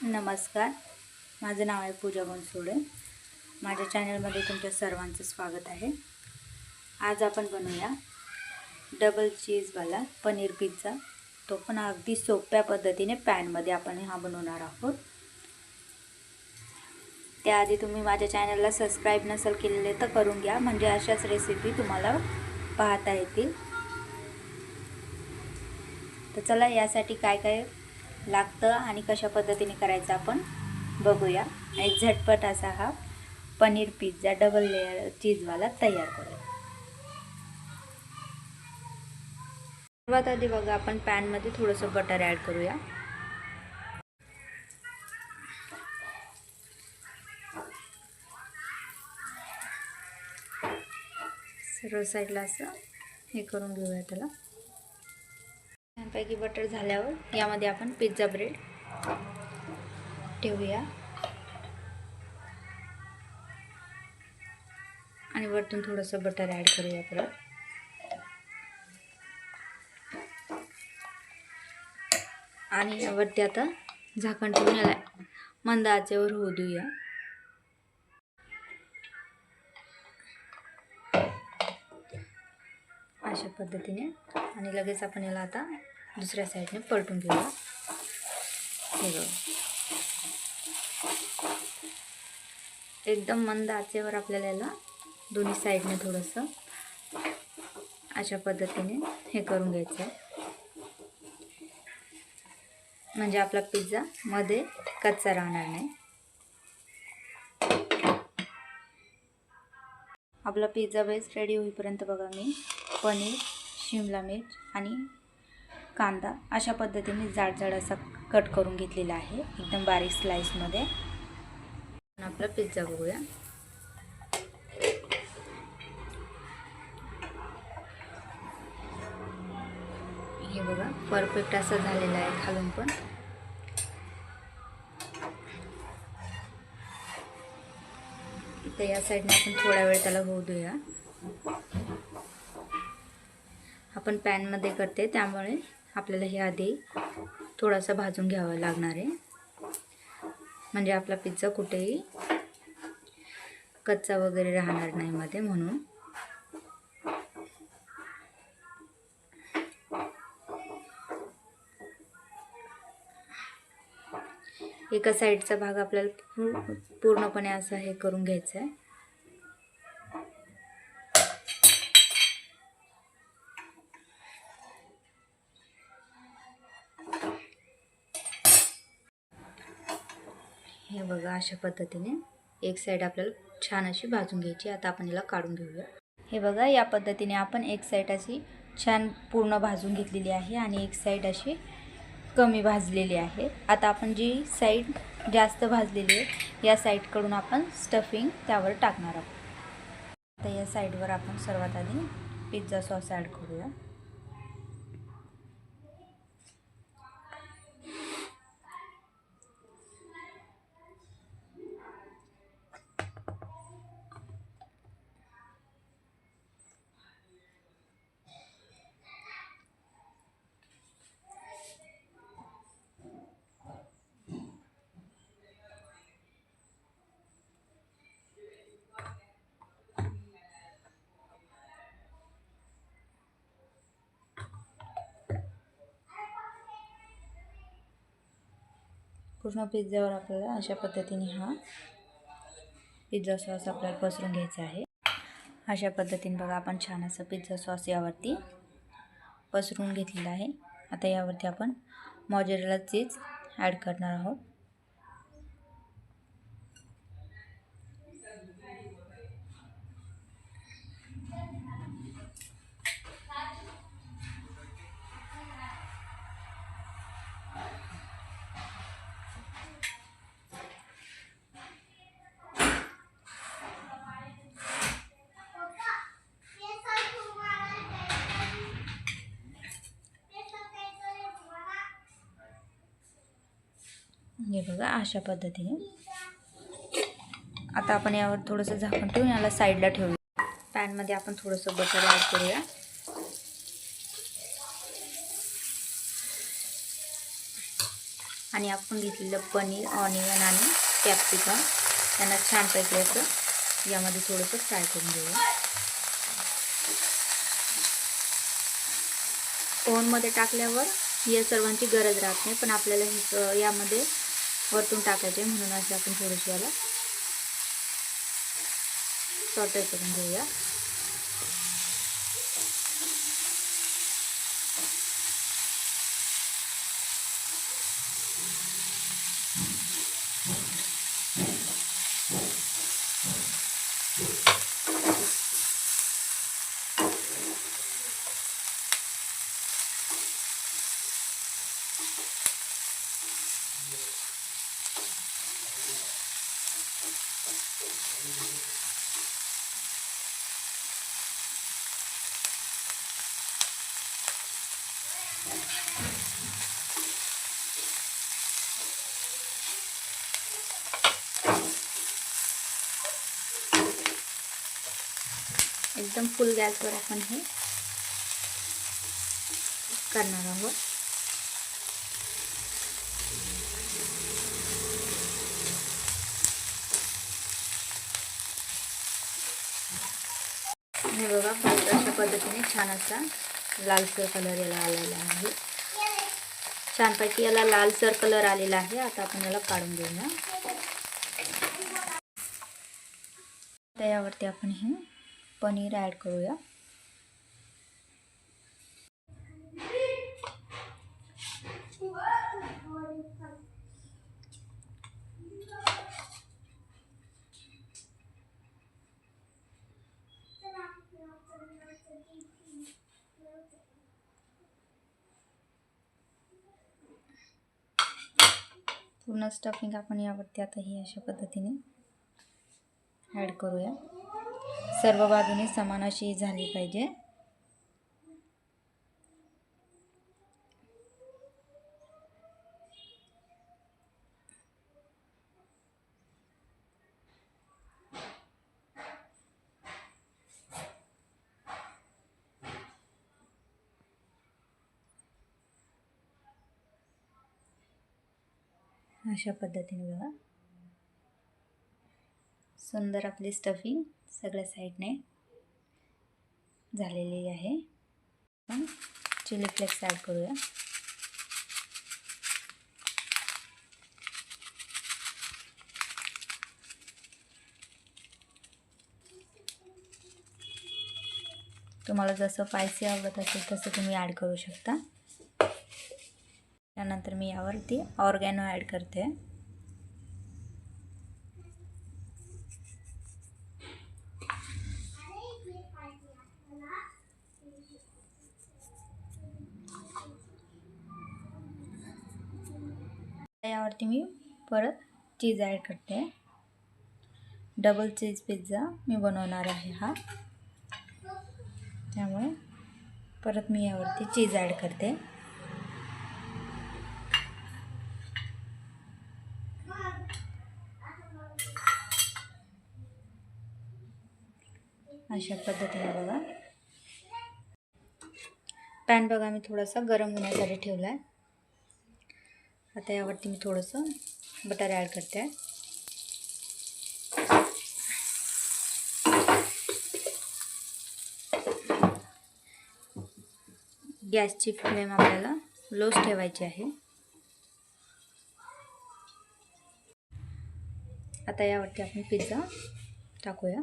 नमस्कार, माझं नाव आहे पूजा बनसोडे। माझ्या चॅनलमध्ये तुमच्या सर्वांचं स्वागत आहे। आज आपण बनवूया डबल चीजवाला पनीर पिझ्झा। तो पण अगदी सोप्या पद्धतीने पॅनमध्ये आपण हा बनवणार आहोत। त्याआधी तुम्ही माझ्या चॅनलला सबस्क्राईब नसेल केलेले तर करून घ्या, म्हणजे अशाच रेसिपी तुम्हाला पाहता येतील। तर चला, यासाठी काय काय लागतं आणि कशा पद्धतीने करायचं आपण बघूया। एक झटपट असा हा पनीर पिझ्झा डबल लेयर चीजवाला तयार करूया। सर्वात आधी बघा, आपण पॅन मध्ये थोडंसं बटर ॲड करूया। सर्व साईडला असं हे करून घेऊया त्याला। छानपैकी बटर झाल्यावर यामध्ये आपण पिझ्झा ब्रेड ठेवूया आणि वरतून थोडंसं बटर ॲड करूया परत। आणि यावरती आता झाकण ठेवून याला मंद आचेवर होऊ देऊया। अशा पद्धतीने, आणि लगेच आपण याला आता दुसऱ्या साईडने पलटून घेऊया। हे बघा, एकदम मंद आचेवर आपल्याला याला दोन्ही साईडने थोडंसं अशा पद्धतीने हे करून घ्यायचं आहे, म्हणजे आपला पिझ्झा मध्ये कच्चा राहणार नाही। आपला पिझ्झा बेस रेडी होईपर्यंत बघा, मी पनीर, शिमला मिर्च आणि कांदा अशा पद्धतीने जाड असा कट करून घेतलेला आहे, एकदम बारीक स्लाइसमध्ये। आपला पिझ्झा बघूया। हे बघा, परफेक्ट असा झालेला आहे खालून पण। तर या साईडने आपण थोडा वेळ त्याला होऊ देऊया। आपण पॅन मध्ये करते त्यामुळे आपल्याला हे आधी थोडासा भाजून घ्यावा लागणार आहे, म्हणजे आपला पिझ्झा कुठेही कच्चा वगैरे राहणार नाही मध्ये, म्हणून। एका साईडचा भाग आपल्याला पूर्णपणे असा हे करून घ्यायचा आहे। हे बघा, अशा पद्धतीने एक साईड आपल्याला छान अशी भाजून घ्यायची। आता आपण याला काढून घेऊया। हे बघा, या पद्धतीने आपण एक साईड अशी छान पूर्ण भाजून घेतलेली आहे आणि एक साईड अशी कमी भाजलेली आहे। आता आपण जी साईड जास्त भाजलेली आहे या साईडकडून आपण स्टफिंग त्यावर टाकणार आहोत। आता या साईडवर आपण सर्वात आधी पिझ्झा सॉस ॲड करूया। पूर्ण पिझ्झावर आपल्याला अशा पद्धतीने हा पिझ्झा सॉस आपल्याला पसरून घ्यायचा आहे। अशा पद्धतीने बघा, आपण छान असं पिझ्झा सॉस यावरती पसरून घेतलेला आहे। आता यावरती आपण मोझरेला चीज ॲड करणार आहोत। हे बघा, अशा पद्धतीने आता आपण यावर थोडंसं झाकण ठेवून याला साईडला ठेवूया। पॅन मध्ये आपण थोडंसं बटर ॲड करूया। आणि आपण घेतलेलं पनीर, ऑनियन आणि कॅप्सिकम यांना छानपैकी असं यामध्ये थोडंसं फ्राय करून घेऊया. ओव्हनमध्ये टाकल्यावर या सर्वांची गरज राहत नाही, पण आपल्याला हे यामध्ये वरतून टाकायचे म्हणून असं आपण थोडंसं याला सॉटे करून घेऊया. एकदम फुल गॅसवर आपण हे करणार आहोत. हे बघा, अशा पद्धतीने छान असा लालसर कलर याला आलेला आहे. छानपैकी याला लालसर कलर आलेला आहे. आता आपण याला काढून घेऊया. तर यावरती आपण हे पनीर ॲड करूया. पूर्ण स्टफिंग आपण यावरती आता ही अशा पद्धतीने ॲड करूया. सर्व बाजूने समान अशी झाली पाहिजे. अशा पद्धतीने बघा, सुंदर आपली स्टफिंग सगळ्या साईडने झालेली आहे. आपण चिली फ्लेक्स ॲड करूया. तुम्हाला जसं स्पायसी आवडत असेल तसं तुम्ही ॲड करू शकता. त्यानंतर मी यावरती ऑर्गॅनो ॲड करते. यावरती मी परत चीज ॲड करते. डबल चीज पिझ्झा मी बनवणार आहे हा, त्यामुळे परत मी यावरती चीज ॲड करते. अशा पद्धतीने बघा. पॅन बघा मी थोडासा गरम होण्यासाठी ठेवला आहे. आता यावरती मी थोडंसं बटर ॲड करते. गॅसची फ्लेम आपल्याला लोच ठेवायची आहे. आता यावरती आपण पिझ्झा टाकूया.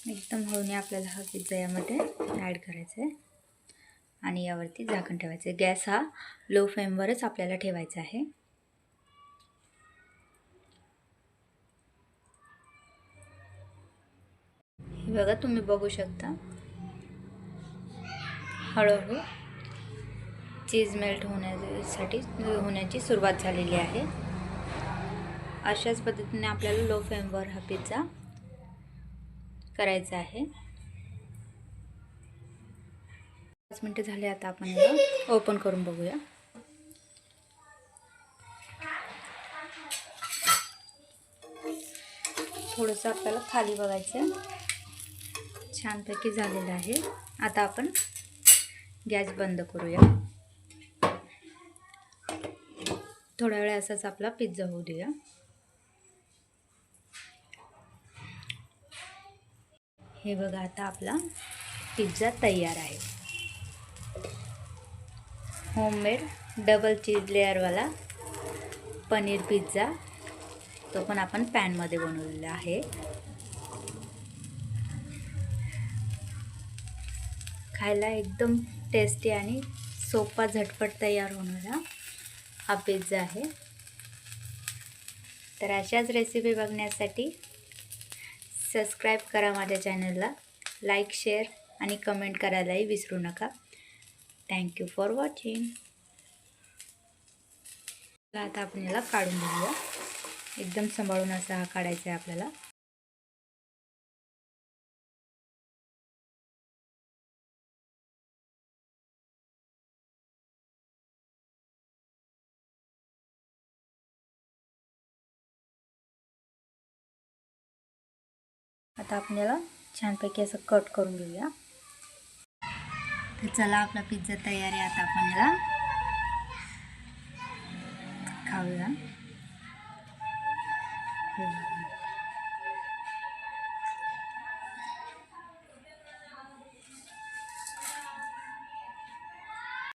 एकदम हळूने आपल्याला हा पिझ्झा यामध्ये ॲड करायचा आहे आणि यावरती झाकण ठेवायचं आहे. गॅस हा लो फ्लेमवरच आपल्याला ठेवायचा आहे. हे बघा, तुम्ही बघू शकता हळूहळू चीज मेल्ट होण्याची सुरुवात झालेली आहे. अशाच पद्धतीने आपल्याला लो फ्लेमवर हा पिझ्झा करायचा आहे. 5 मिनिटे झाले. आता आपण याला ओपन करून बघूया. थोडंसं आपल्याला खाली बघायचं आहे. छानपैकी झालेलं आहे. आता आपण गॅस बंद करूया. थोडा वेळ असाच आपला पिझ्झा होऊ देऊया. हे बघा, आता आपला पिझ्झा तयार आहे. होममेड डबल चीज लेअरवाला पनीर पिझ्झा, तो पण आपण पॅनमध्ये बनवलेला आहे. खायला एकदम टेस्टी आणि सोपा झटपट तयार होणारा हा पिझ्झा आहे. तर अशाच रेसिपी बघण्यासाठी सबस्क्राईब करा माझ्या चॅनलला, लाईक, शेअर आणि कमेंट करायलाही विसरू नका. Thank you for watching. आता आपण याला काढून घेऊया. एकदम सांभाळून असा हा काढायचा आहे आपल्याला. आता आपण याला छानपैकी असं कट करून घेऊया. तर चला, आपला पिझ्झा तयार आहे. आता आपण याला खाऊया.